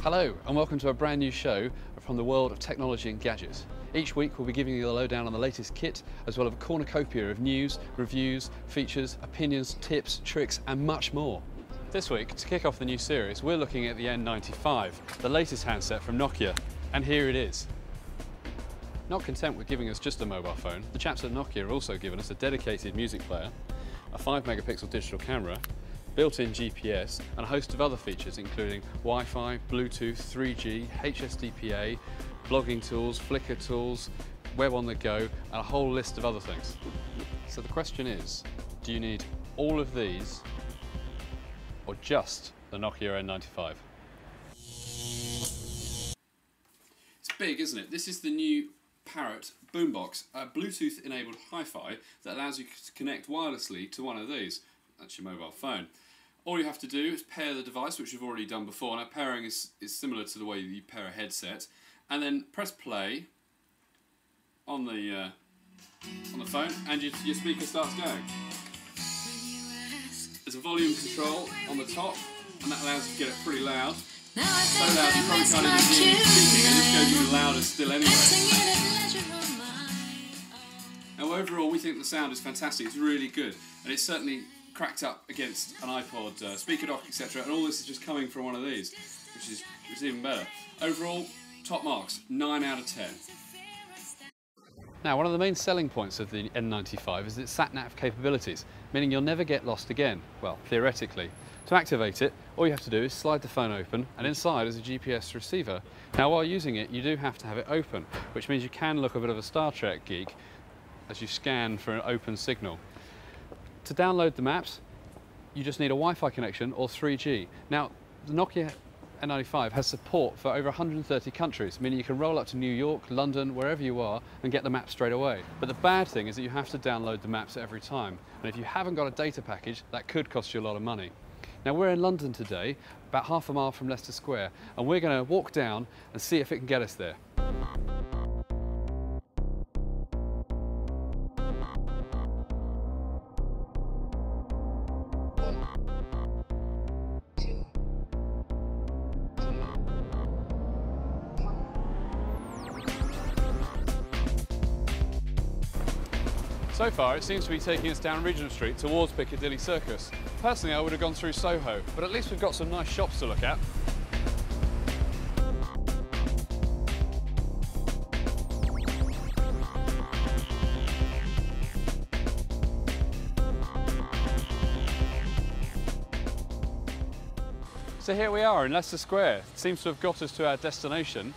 Hello and welcome to a brand new show from the world of technology and gadgets. Each week we'll be giving you the lowdown on the latest kit, as well as a cornucopia of news, reviews, features, opinions, tips, tricks and much more. This week, to kick off the new series, we're looking at the N95, the latest handset from Nokia, and here it is. Not content with giving us just a mobile phone, the chaps at Nokia have also given us a dedicated music player, a 5-megapixel digital camera, built-in GPS and a host of other features including Wi-Fi, Bluetooth, 3G, HSDPA, blogging tools, Flickr tools, web on the go and a whole list of other things. So the question is, do you need all of these or just the Nokia N95? It's big, isn't it? This is the new Parrot boombox, a Bluetooth enabled hi-fi that allows you to connect wirelessly to one of these. That's your mobile phone. All you have to do is pair the device, which we've already done before. Now pairing is similar to the way you pair a headset, and then press play on the phone, and your speaker starts going. There's a volume control on the top, and that allows you to get it pretty loud. So loud you probably can't even hear you speaking, and this goes even louder still anyway. Now overall, we think the sound is fantastic. It's really good, and it's certainly cracked up against an iPod, speaker dock, etc. And all this is just coming from one of these, which is even better. Overall, top marks, 9 out of 10. Now, one of the main selling points of the N95 is its sat-nav capabilities, meaning you'll never get lost again. Well, theoretically. To activate it, all you have to do is slide the phone open, and inside is a GPS receiver. Now, while using it, you do have to have it open, which means you can look a bit of a Star Trek geek as you scan for an open signal. To download the maps, you just need a Wi-Fi connection or 3G. Now, the Nokia N95 has support for over 130 countries, meaning you can roll up to New York, London, wherever you are, and get the maps straight away. But the bad thing is that you have to download the maps every time. And if you haven't got a data package, that could cost you a lot of money. Now, we're in London today, about half a mile from Leicester Square, and we're going to walk down and see if it can get us there. So far, it seems to be taking us down Regent Street towards Piccadilly Circus. Personally, I would have gone through Soho, but at least we've got some nice shops to look at. So here we are in Leicester Square. It seems to have got us to our destination.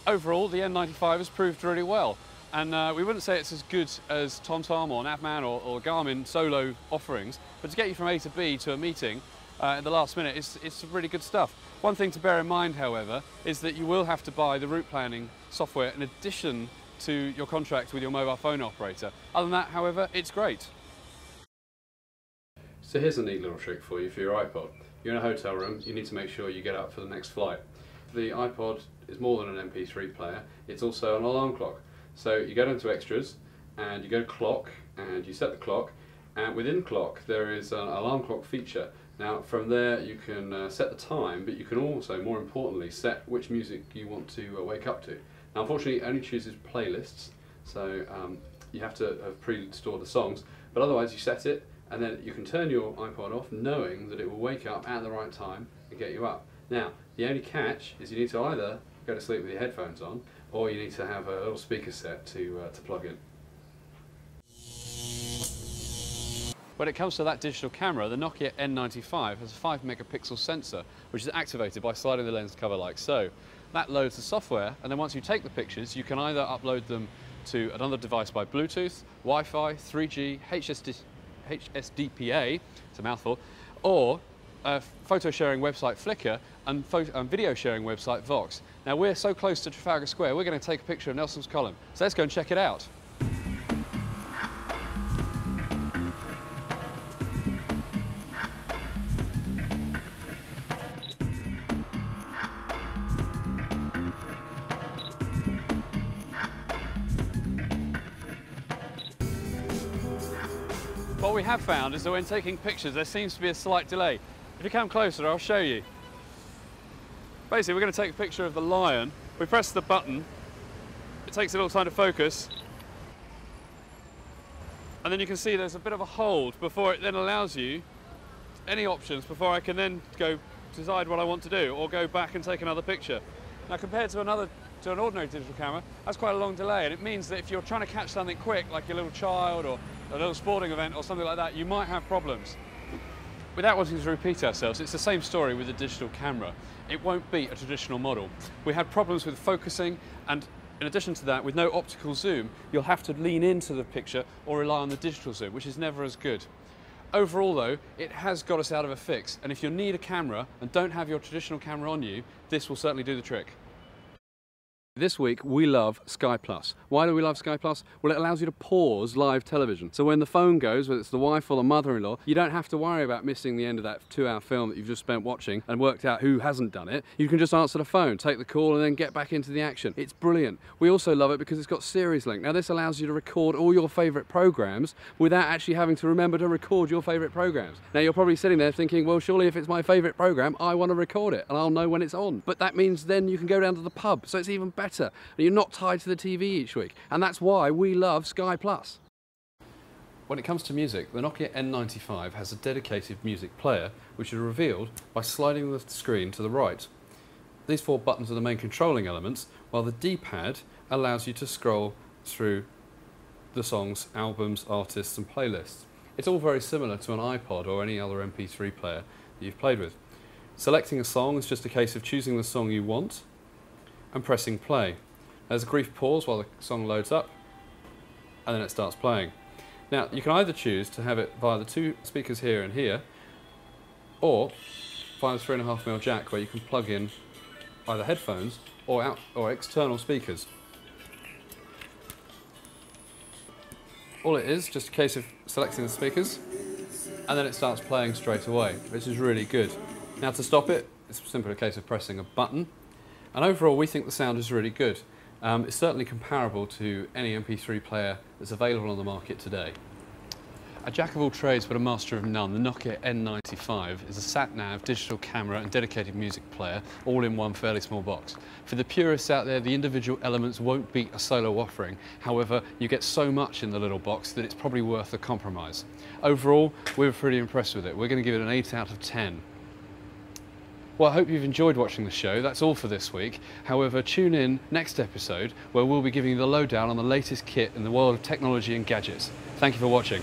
Overall, the N95 has proved really well. And we wouldn't say it's as good as TomTom or Navman or Garmin solo offerings, but to get you from A to B to a meeting at the last minute, it's really good stuff. One thing to bear in mind, however, is that you will have to buy the route planning software in addition to your contract with your mobile phone operator. Other than that, however, it's great. So here's a neat little trick for you for your iPod. You're in a hotel room, you need to make sure you get up for the next flight. The iPod is more than an MP3 player, it's also an alarm clock. So you go down to extras and you go to clock and you set the clock, and within clock there is an alarm clock feature. Now from there you can set the time, but you can also, more importantly, set which music you want to wake up to. Now unfortunately it only chooses playlists, so you have to have pre-stored the songs, but otherwise you set it and then you can turn your iPod off knowing that it will wake up at the right time and get you up. Now the only catch is you need to either go to sleep with your headphones on, or you need to have a little speaker set to plug in. When it comes to that digital camera, the Nokia N95 has a 5-megapixel sensor, which is activated by sliding the lens cover like so. That loads the software, and then once you take the pictures, you can either upload them to another device by Bluetooth, Wi-Fi, 3G, HSDPA, it's a mouthful, or photo sharing website Flickr and video sharing website Vox. Now we're so close to Trafalgar Square, we're going to take a picture of Nelson's Column. So let's go and check it out. What we have found is that when taking pictures there seems to be a slight delay. If you come closer, I'll show you. Basically, we're going to take a picture of the lion. We press the button, it takes a little time to focus, and then you can see there's a bit of a hold before it then allows you any options before I can then go decide what I want to do or go back and take another picture. Now, compared to an ordinary digital camera, that's quite a long delay, and it means that if you're trying to catch something quick, like your little child or a little sporting event or something like that, you might have problems. Without wanting to repeat ourselves, it's the same story with a digital camera. It won't beat a traditional model. We had problems with focusing, and in addition to that, with no optical zoom, you'll have to lean into the picture or rely on the digital zoom, which is never as good. Overall though, it has got us out of a fix, and if you need a camera and don't have your traditional camera on you, this will certainly do the trick. This week we love Sky Plus. Why do we love Sky Plus? Well, it allows you to pause live television. So when the phone goes, whether it's the wife or the mother-in-law, you don't have to worry about missing the end of that 2-hour film that you've just spent watching and worked out who hasn't done it. You can just answer the phone, take the call, and then get back into the action. It's brilliant. We also love it because it's got Series Link. Now this allows you to record all your favourite programs without actually having to remember to record your favourite programs. Now you're probably sitting there thinking, well, surely if it's my favourite program, I want to record it and I'll know when it's on. But that means then you can go down to the pub, so it's even better. And you're not tied to the TV each week, and that's why we love Sky Plus. When it comes to music, the Nokia N95 has a dedicated music player which is revealed by sliding the screen to the right. These 4 buttons are the main controlling elements, while the D-pad allows you to scroll through the songs, albums, artists and playlists. It's all very similar to an iPod or any other MP3 player that you've played with. Selecting a song is just a case of choosing the song you want and pressing play. There's a brief pause while the song loads up, and then it starts playing. Now, you can either choose to have it via the 2 speakers here and here, or via the 3.5mm jack, where you can plug in either headphones or external speakers. All it is, just a case of selecting the speakers, and then it starts playing straight away, which is really good. Now, to stop it, it's simply a case of pressing a button, and overall we think the sound is really good. It's certainly comparable to any MP3 player that's available on the market today. A jack of all trades but a master of none, the Nokia N95 is a sat-nav, digital camera and dedicated music player, all in one fairly small box. For the purists out there, the individual elements won't beat a solo offering. However, you get so much in the little box that it's probably worth the compromise. Overall, we're pretty impressed with it. We're going to give it an 8 out of 10. Well, I hope you've enjoyed watching the show. That's all for this week. However, tune in next episode where we'll be giving you the lowdown on the latest kit in the world of technology and gadgets. Thank you for watching.